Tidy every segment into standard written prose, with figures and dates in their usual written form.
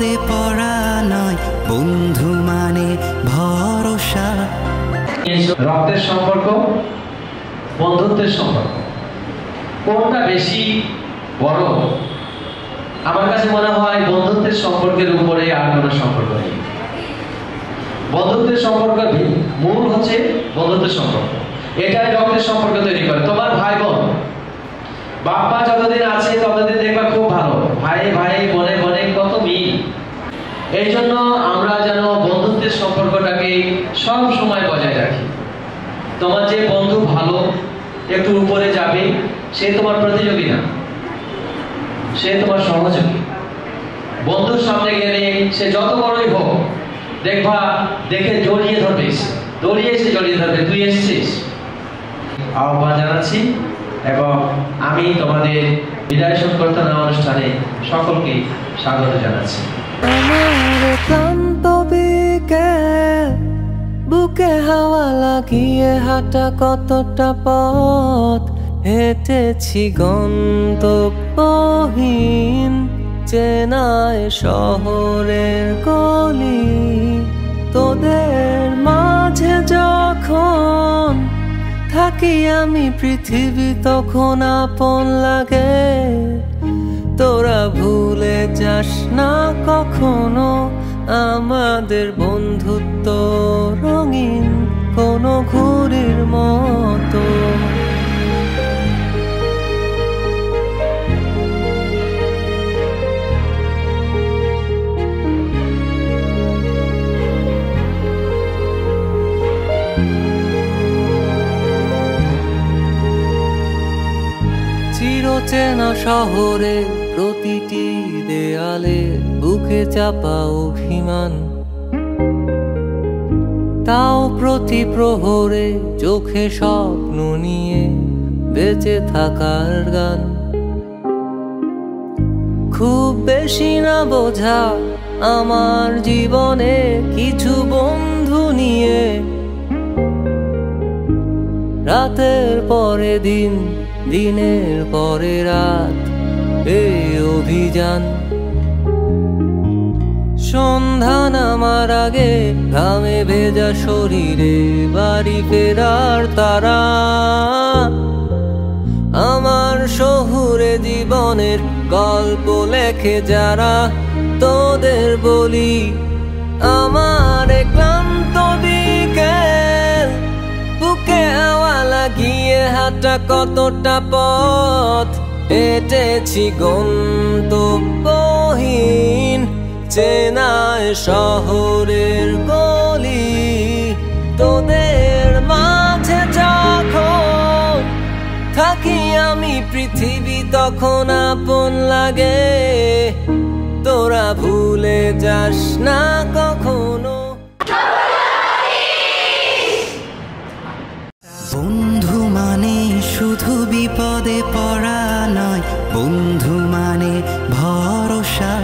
বিপদে পড়া নয়, বন্ধু মানে ভরসা। রক্তের সম্পর্ক, বন্ধুত্বের সম্পর্ক, কোনটা বেশি বড়? আমার কাছে মনে হয় বন্ধুত্বের সম্পর্কের উপরে আর কোনো সম্পর্ক নেই। বন্ধুত্বের সম্পর্ক মূল হচ্ছে বন্ধুত্বের সম্পর্ক, এটাই রক্তের সম্পর্ক তৈরি করে। তোমার ভাই বোন, বাপ্পা যতদিন আছে ততদিন দেখবা খুব ভালো, ভাই ভাই বোনে বোনে কত মিল। এই জন্য আমরা যেন বন্ধুত্বের সম্পর্কটাকে সব সময় বজায় রাখি। তোমার যে বন্ধু ভালো, একটু উপরে যাবে, সে তোমার প্রতিযোগী না, সে তোমার সহযোগী। বন্ধুর সামনে গেলে সে যত বড়ই হোক, দেখবা দেখে জড়িয়ে ধরবে, দৌড়িয়ে এসে জড়িয়ে ধরবে, তুই এসেছিস। আহ্বান জানাচ্ছি এবং আমি তোমাদের বিদায় সংবর্ধনা অনুষ্ঠানে সকলকে স্বাগত জানাচ্ছি। আমার ক্লান্ত বিকেল, বুকে হাওয়া লাগিয়ে হাঁটা কতটা পথ হেঁটেছি গন্তব্যহীন চেনায় শহরের গলি। তোদের মাঝে যখন থাকি আমি পৃথিবী তখন আপন লাগে। তোরা ভুলে যাস না কখনো আমাদের বন্ধুত্ব রঙিন কোনো ঘুড়ির মতো। চিরচেনা শহরে প্রতিটি দেয়ালে বুকে চাপা অভিমান, তাও প্রতি প্রহরে চোখে স্বপ্ন নিয়ে বেঁচে থাকার গান। খুব বেশি না বোঝা আমার জীবনে কিছু বন্ধু নিয়ে, রাতের পরে দিন, দিনের পরে রাত এই অভিযান। সন্ধ্যা নামার আগে ঘামে ভেজা শরীরে বাড়ি ফেরার তারা। আমার শহুরে জীবনের গল্প লেখে যারা, তোদের বলি আমার ক্লান্ত বিকেল, বুকে হাওয়া লাগিয়ে হাঁটা কতটা পথ হেঁটেছি গন্তব্যহীন চেনায় শহরের গলি। তোদের মাঝে যখন থাকি আমি পৃথিবী তখন আপন লাগে। তোরা ভুলে যাস না কখনো। বন্ধু মানে শুধু বিপদে পড়া নয়, বন্ধু মানে ভরসা।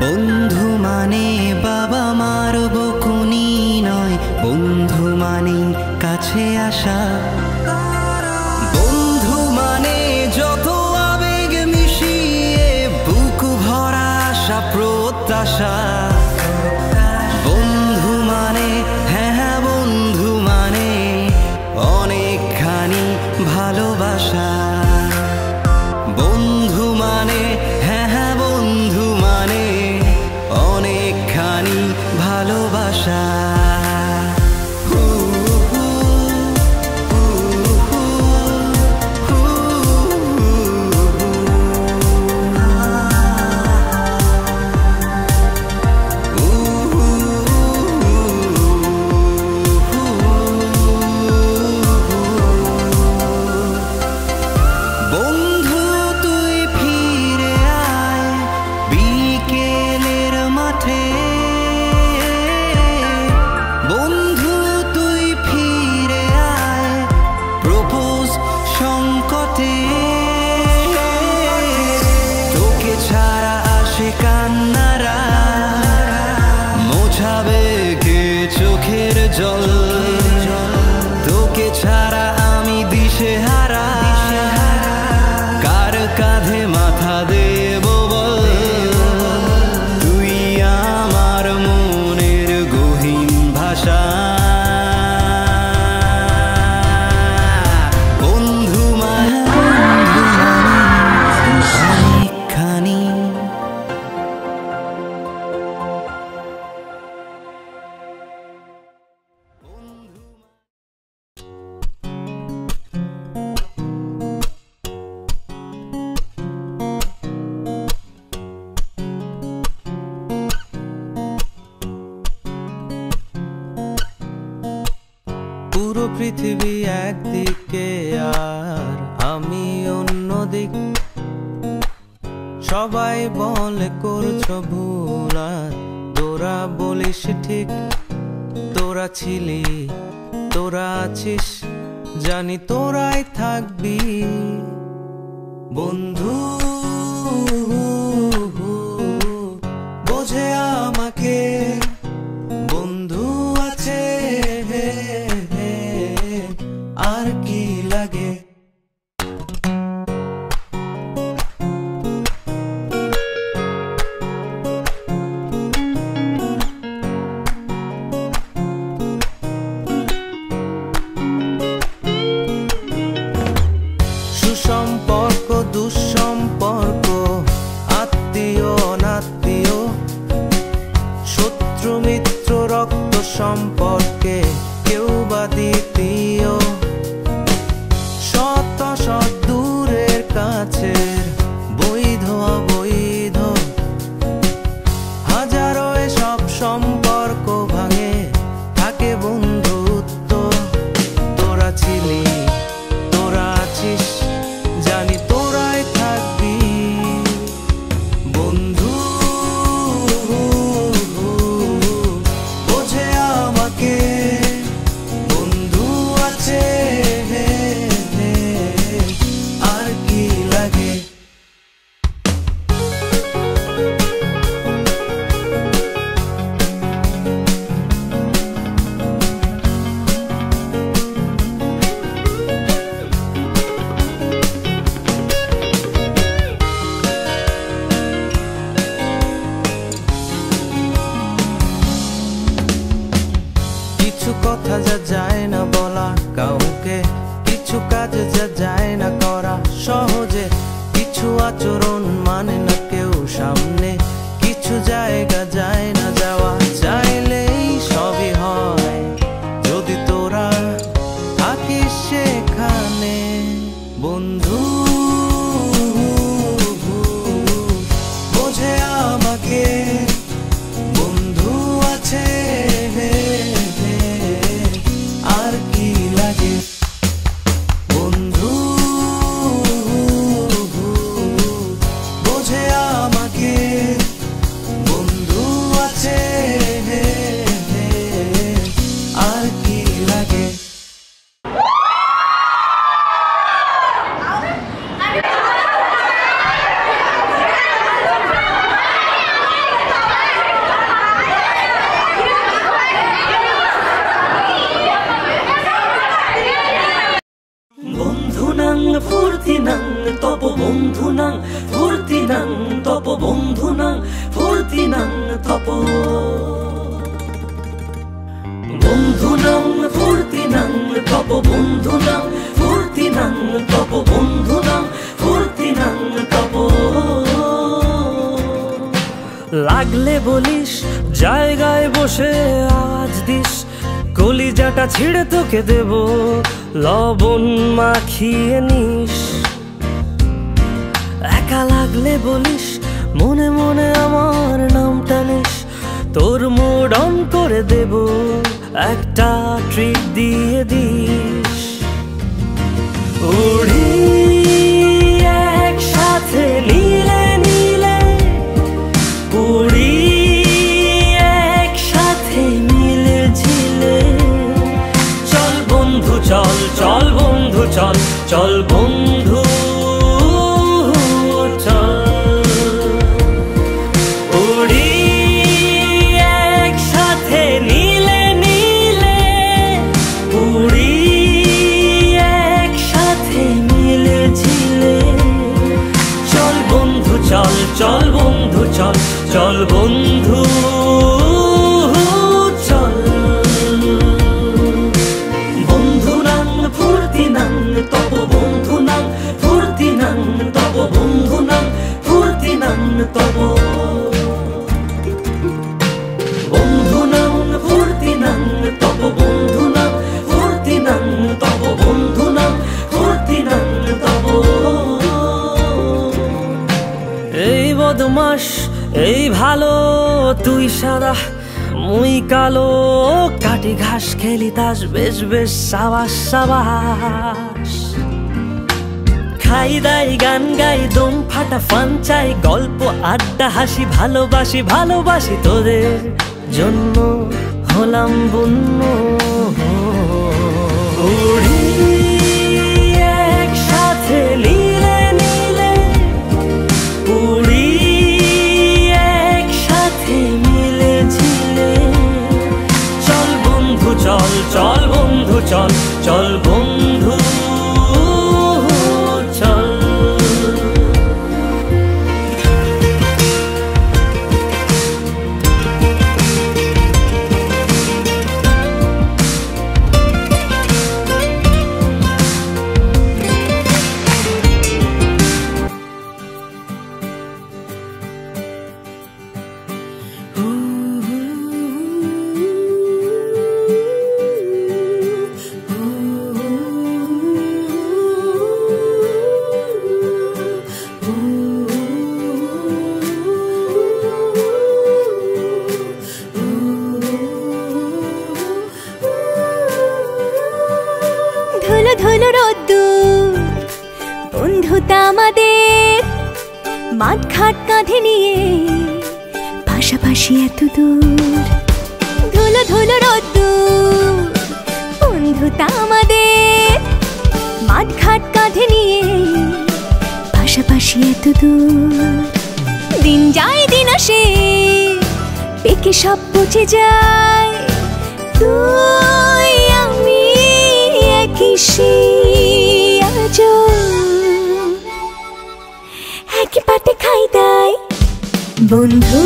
বন্ধু মানে বাবা মার বকুনি নয়, বন্ধু মানে কাছে আসা। বন্ধু মানে যত আবেগ মিশিয়ে বুক ভরা আশা প্রত্যাশা। বন্ধু মানে হ্যাঁ, বন্ধু মানে অনেকখানি ভালোবাসা। বন্ধু মানে হ্যাঁ, বন্ধু মানে অনেকখানি ভালোবাসা। জল তোকে ছাড়া আমি দিশেহারা, কার কাঁধে মাথা দেব বল। পৃথিবী একদিকে আর আমি অন্যদিক। সবাই বলে করছো ভুল আর তোরা বলিস ঠিক। তোরা ছিলি, তোরা আছিস, জানি তোরাই থাকবি বন্ধু। বোঝে আমাকে বন্ধু আছে, আর কি লাগে। সুসম্পর্ক দুঃসম্পর্ক, আত্মীয় অনাত্মীয়, শত্রু মিত্র রক্ত সম্পর্কে কেউ বা দ্বিতীয়। শত শত দূরের কাছের, বৈধ অবৈধ, হাজারো এসব সম্পর্ক ভাঙে, থাকে বন্ধুত্ব। তোরা ছিলি, তোরা আছিস, জানি তোরাই থাকবি বন্ধু। বোঝে আমাকে বন্ধু আছে, আর কি লাগে। কিছু কথা যা যায় না বলা কাউকে, কিছু কাজ যা যায় না করা সহজে, কিছু আচরণ মানে না কেউ সামনে, কিছু জায়গা যায় না যাওয়া, চাইলেই সবই হয় যদি তোরা থাকিস সেখানে বন্ধু। বোঝে আমাকে বন্ধু আছে, আর কি লাগে বন্ধু। বোঝে আমাকে বন্ধু আছে, আর কি লাগে। বন্ধুনাং ফুর্তিনাং তপ বন্ধুনাং ফুর্তিনাং তপ বন্ধুনাং ফুর্তিনাং তপ। বন্ধুনাং ফুর্তিনাং তপ বন্ধুনাং ফুর্তিনাং তপ বন্ধুনাং ফুর্তিনাং তপ। লাগলে বলিস জায়গায় বসে আওয়াজ দিস, কলিজাটা ছিঁড়ে তোকে দেব লবণ মাখিয়ে নিস। একা লাগলে বলিস মনে মনে আমার নামটা নিস, তোর মুড অন করে দেব একটা ট্রিট দিয়ে দিস। উড়ি একসাথে নীলে নীলে, উড়ি একসাথে মিলে ঝিলে। চল বন্ধু চল, চল বন্ধু চল, চল বন্ধু চল। উড়ি একসাথে নীলে নীলে, উড়ি একসাথে মিলে ঝিলে। চল বন্ধু চল, চল বন্ধু চল, চল বন্ধু চল। বন্ধুনাং ফুর্তিনাং তপ বন্ধুনাং ফুর্তিনাং তপ বন্ধুনাং ফুর্তিনাং তপ। বন্ধুনাং ফুর্তিনাং তপ বন্ধুনাং ফুর্তিনাং তপ বন্ধুনাং ফুর্তিনাং তপ। এই বদমাস এই ভালো তুই সারা, মুই কালো কাটি ঘাস খেলি তাস বেশ বেশ সাবাস সাবাস খাই দাই গান গাই দম ফাটা ফান চাই গল্প আড্ডা হাসি ভালোবাসি ভালোবাসি তোদের জন্য হলাম বন্য উড়ি একসাথে নীলে নীলে উড়ি একসাথে মিলে ঝিলে চল বন্ধু চল চল বন্ধু চল চল বন্ধু চল ধুলো ধুলো রোদ্দুর বন্ধুতা আমাদের মাঠ ঘাট কাঁধে নিয়ে পাশাপাশি এত দূর ধুলো ধুলো রোদ্দুর বন্ধুতা আমাদের মাঠ ঘাট কাঁধে নিয়ে পাশাপাশি এত দূর দিন যায় দিন আসে পেকে সব পচে যায় তুই আমি একই একই পাতে খাই দাই বন্ধু